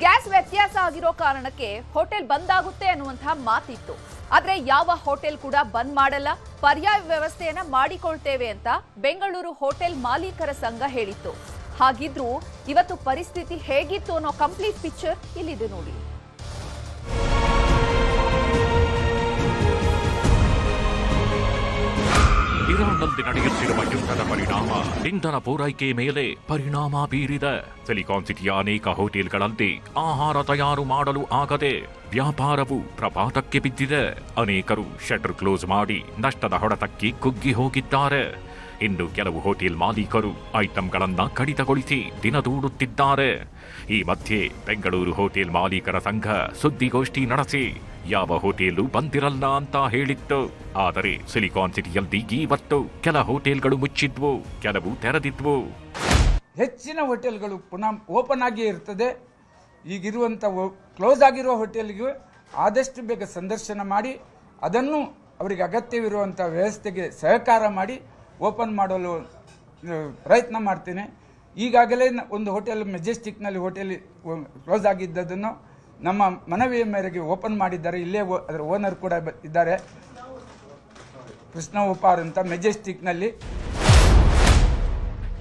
Gas ವ್ಯತ್ಯಾಸ ಆಗಿರೋ ಕಾರಣಕ್ಕೆ ಹೋಟೆಲ್ ಬಂದ್ ಆಗುತ್ತೆ ಅನ್ನುವಂತಹ ಮಾತಿತ್ತು. ಆದ್ರೆ ಯಾವ ಹೋಟೆಲ್ ಕೂಡ ಬಂದ್ ಮಾಡಲ್ಲ, ಪರ್ಯಾಯ ವ್ಯವಸ್ಥೆಯನ್ನ ಮಾಡಿಕೊಳ್ತೇವೆ ಅಂತ ಬೆಂಗಳೂರು ಹೋಟೆಲ್ ಮಾಲೀಕರ ಸಂಘ ಹೇಳಿತ್ತು. ಹಾಗಿದ್ರೂ ಇವತ್ತು ಪರಿಸ್ಥಿತಿ ಹೇಗಿತ್ತು ಅನ್ನೋ ಕಂಪ್ಲೀಟ್ ಪಿಕ್ಚರ್ ಇಲ್ಲಿದೆ ನೋಡಿ. ಇರಾನ್ನಲ್ಲಿ ನಡೆಯುತ್ತಿರುವ ಯುದ್ಧದ ಪರಿಣಾಮ ಇಂಧನ ಪೂರೈಕೆ ಮೇಲೆ ಪರಿಣಾಮ ಬೀರಿದೆ. ಸಿಲಿಕಾನ್ ಸಿಟಿಯ ಅನೇಕ ಹೋಟೆಲ್ಗಳಲ್ಲಿ ಆಹಾರ ತಯಾರು ಮಾಡಲು ಆಗದೆ ವ್ಯಾಪಾರವು ಪ್ರಪಾತಕ್ಕೆ ಬಿದ್ದಿದೆ. ಅನೇಕರು ಶಟರ್ ಕ್ಲೋಸ್ ಮಾಡಿ ನಷ್ಟದ ಹೊಡೆತಕ್ಕೆ ಕುಗ್ಗಿ ಹೋಗಿದ್ದಾರೆ. ಇನ್ನು ಕೆಲವು ಹೋಟೆಲ್ ಮಾಲೀಕರು ಐಟಂಗಳನ್ನ ಕಡಿತಗೊಳಿಸಿ ದಿನ ದೂಡುತ್ತಿದ್ದಾರೆ. ಈ ಮಧ್ಯೆ ಬೆಂಗಳೂರು ಹೋಟೆಲ್ ಮಾಲೀಕರ ಸಂಘ ಸುದ್ದಿಗೋಷ್ಠಿ ನಡೆಸಿ ಯಾವ ಹೋಟೆಲು ಬಂದಿರಲ್ಲ ಅಂತ ಹೇಳಿತ್ತು. ಆದರೆ ಸಿಲಿಕಾನ್ ಸಿಟಿಯಲ್ಲಿ ಇವತ್ತು ಕೆಲ ಹೋಟೆಲ್ಗಳು ಮುಚ್ಚಿದ್ವು, ಕೆಲವು ತೆರೆದಿದ್ವು. ಹೆಚ್ಚಿನ ಹೋಟೆಲ್ಗಳು ಪುನಃ ಓಪನ್ ಆಗಿಯೇ ಇರ್ತದೆ. ಈಗಿರುವಂಥ ಕ್ಲೋಸ್ ಆಗಿರುವ ಹೋಟೆಲ್ಗೆ ಆದಷ್ಟು ಬೇಗ ಸಂದರ್ಶನ ಮಾಡಿ ಅದನ್ನು ಅವರಿಗೆ ಅಗತ್ಯವಿರುವಂಥ ವ್ಯವಸ್ಥೆಗೆ ಸಹಕಾರ ಮಾಡಿ ಓಪನ್ ಮಾಡಲು ಪ್ರಯತ್ನ ಮಾಡ್ತೇನೆ. ಈಗಾಗಲೇ ಒಂದು ಹೋಟೆಲ್ ಮೆಜೆಸ್ಟಿಕ್ನಲ್ಲಿ ಹೋಟೆಲ್ ಕ್ಲೋಸ್ ಆಗಿದ್ದದನ್ನು ನಮ್ಮ ಮನವಿಯ ಮೇರೆಗೆ ಓಪನ್ ಮಾಡಿದ್ದಾರೆ. ಇಲ್ಲೇ ಅದರ ಓನರ್ ಕೂಡ ಇದ್ದಾರೆ, ಕೃಷ್ಣ ಉಪಾರ್ ಅಂತ, ಮೆಜೆಸ್ಟಿಕ್ನಲ್ಲಿ.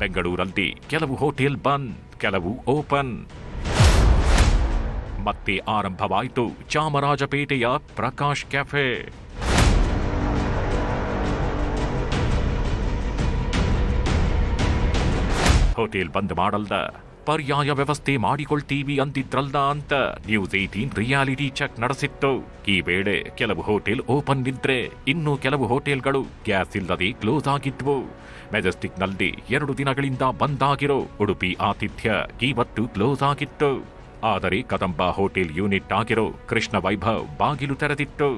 ಬೆಂಗಳೂರಲ್ಲಿ ಕೆಲವು ಹೋಟೆಲ್ ಬಂದ್, ಕೆಲವು ಓಪನ್. ಮತ್ತೆ ಆರಂಭವಾಯಿತು ಚಾಮರಾಜಪೇಟೆಯ ಪ್ರಕಾಶ್ ಕೆಫೆ. ಹೋಟೆಲ್ ಬಂದ್ ಮಾಡಲ್ದ, ಪರ್ಯಾಯ ವ್ಯವಸ್ಥೆ ಮಾಡಿಕೊಳ್ತೀವಿ ಅಂತಿದ್ರಲ್ಲ ಅಂತ ನ್ಯೂಸ್ 18 ರಿಯಾಲಿಟಿ ಚೆಕ್ ನಡೆಸಿತ್ತು. ಈ ವೇಳೆ ಕೆಲವು ಹೋಟೆಲ್ ಓಪನ್ ಇದ್ರೆ ಇನ್ನು ಕೆಲವು ಹೋಟೆಲ್ಗಳು ಗ್ಯಾಸ್ ಇಲ್ಲದೆ ಕ್ಲೋಸ್ ಆಗಿದ್ವು. ಮೆಜೆಸ್ಟಿಕ್ನಲ್ಲಿ 2 ದಿನಗಳಿಂದ ಬಂದ್ ಆಗಿರೋ ಉಡುಪಿ ಆತಿಥ್ಯ ಇವತ್ತು ಕ್ಲೋಸ್ ಆಗಿತ್ತು. ಆದರೆ ಕದಂಬ ಹೋಟೆಲ್ ಯೂನಿಟ್ ಆಗಿರೋ ಕೃಷ್ಣ ವೈಭವ್ ಬಾಗಿಲು ತೆರೆದಿತ್ತು.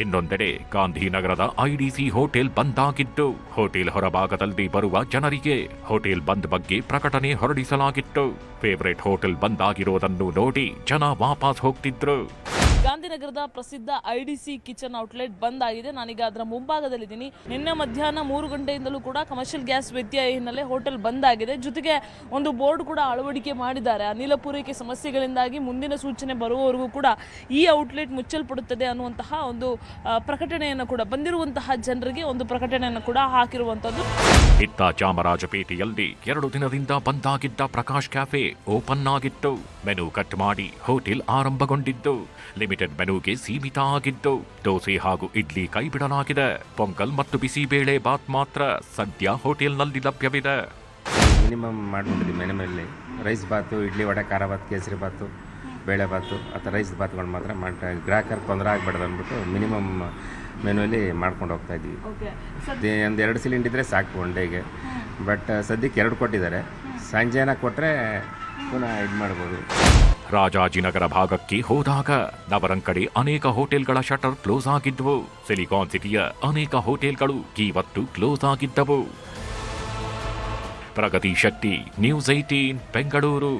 ಇನ್ನೊಂದೆಡೆ ಗಾಂಧಿನಗರದ ಐಡಿಸಿ ಹೋಟೆಲ್ ಬಂದ್ ಆಗಿದ್ದು, ಹೋಟೆಲ್ ಹೊರಭಾಗದಲ್ಲಿ ಬರುವ ಜನರಿಗೆ ಹೋಟೆಲ್ ಬಂದ್ ಬಗ್ಗೆ ಪ್ರಕಟಣೆ ಹೊರಡಿಸಲಾಗಿತ್ತು. ಫೇವರೇಟ್ ಹೋಟೆಲ್ ಬಂದ್ ಆಗಿರೋದನ್ನು ನೋಡಿ ಜನ ವಾಪಸ್ ಹೋಗ್ತಿದ್ರು. ಗಾಂಧಿನಗರದ ಪ್ರಸಿದ್ಧ ಐಡಿಸಿ ಕಿಚನ್ ಔಟ್ಲೆಟ್ ಬಂದ್ ಆಗಿದೆ. ನಾನೀಗ ಅದರ ಮುಂಭಾಗದಲ್ಲಿದ್ದೀನಿ. ನಿನ್ನೆ ಮಧ್ಯಾಹ್ನ 3 ಗಂಟೆಯಿಂದಲೂ ಕೂಡ ಕಮರ್ಷಿಯಲ್ ಗ್ಯಾಸ್ ವ್ಯತ್ಯಯ ಹಿನ್ನೆಲೆ ಹೋಟೆಲ್ ಬಂದ್ ಆಗಿದೆ. ಜೊತೆಗೆ ಒಂದು ಬೋರ್ಡ್ ಕೂಡ ಅಳವಡಿಕೆ ಮಾಡಿದ್ದಾರೆ. ಅನಿಲ ಪೂರೈಕೆ ಸಮಸ್ಯೆಗಳಿಂದಾಗಿ ಮುಂದಿನ ಸೂಚನೆ ಬರುವವರೆಗೂ ಕೂಡ ಈ ಔಟ್ಲೆಟ್ ಮುಚ್ಚಲ್ಪಡುತ್ತದೆ ಅನ್ನುವಂತಹ ಒಂದು ಪ್ರಕಟಣೆಯನ್ನು ಕೂಡ ಬಂದಿರುವಂತಹ ಜನರಿಗೆ ಒಂದು ಪ್ರಕಟಣೆಯನ್ನು ಕೂಡ ಹಾಕಿರುವಂತದ್ದು. ಇತ್ತ ಚಾಮರಾಜಪೇಟೆಯಲ್ಲಿ 2 ದಿನದಿಂದ ಬಂದ್ ಆಗಿದ್ದ ಪ್ರಕಾಶ್ ಕ್ಯಾಫೆ ಓಪನ್ ಆಗಿತ್ತು. ಮೆನು ಕಟ್ ಮಾಡಿ ಹೋಟೆಲ್ ಆರಂಭಗೊಂಡಿದ್ದು. ಲಿಮಿಟೆಡ್ ಮೆನುಗೆ ಸೀಮಿತ ಆಗಿದ್ದು. ದೋಸೆ ಹಾಗೂ ಇಡ್ಲಿ ಕೈ ಬಿಡಲಾಗಿದೆ. ಪೊಂಗಲ್ ಮತ್ತು ಬಿಸಿಬೇಳೆ ಬಾತ್ ಮಾತ್ರ ಸದ್ಯ ಹೋಟೆಲ್ನಲ್ಲಿ ಲಭ್ಯವಿದೆ. ಮಿನಿಮಮ್ ಮಾಡ್ಕೊಂಡಿದ್ದೀವಿ ಮೆನು ಮೇಲೆ. ರೈಸ್ ಬಾತು, ಇಡ್ಲಿ ವಡೆ, ಖಾರ ಬಾತ್, ಕೇಸರಿ ಬಾತು, ಬೇಳೆ ಬಾತು ಅಥವಾ ರೈಸ್ ಬಾತ್ಗಳು ಮಾತ್ರ ಮಾಡ್ತಾ ಗ್ರಾಹಕರಿಗೆ ತೊಂದರೆ ಆಗಬಾರ್ದು ಅಂದ್ಬಿಟ್ಟು ಮಿನಿಮಮ್ ಮೆನುವಲ್ಲಿ ಮಾಡ್ಕೊಂಡು ಹೋಗ್ತಾ ಇದ್ದೀವಿ. ಒಂದು 2 ಸಿಲಿಂಡರ್ ಇದ್ದರೆ ಸಾಕು ಒನ್ ಡೇಗೆ. ಬಟ್ ಸದ್ಯಕ್ಕೆ 2 ಕೊಟ್ಟಿದ್ದಾರೆ. ಸಂಜೆನ ಕೊಟ್ಟರೆ ಪುನಃ ಇದು ಮಾಡ್ಬೋದು. ರಾಜಾಜಿನಗರ ಭಾಗಕ್ಕೆ ಹೋದಾಗ ನವರಂಗ್ ಕಡೆ ಅನೇಕ ಹೋಟೆಲ್ಗಳ ಶಟರ್ ಕ್ಲೋಸ್ ಆಗಿದ್ವು. ಸಿಲಿಕಾನ್ ಸಿಟಿಯ ಅನೇಕ ಹೋಟೆಲ್ಗಳು ಇವತ್ತು ಕ್ಲೋಸ್ ಆಗಿದ್ದವು. ಪ್ರಗತಿ ಶೆಟ್ಟಿ, ನ್ಯೂಸ್ 18 ಬೆಂಗಳೂರು.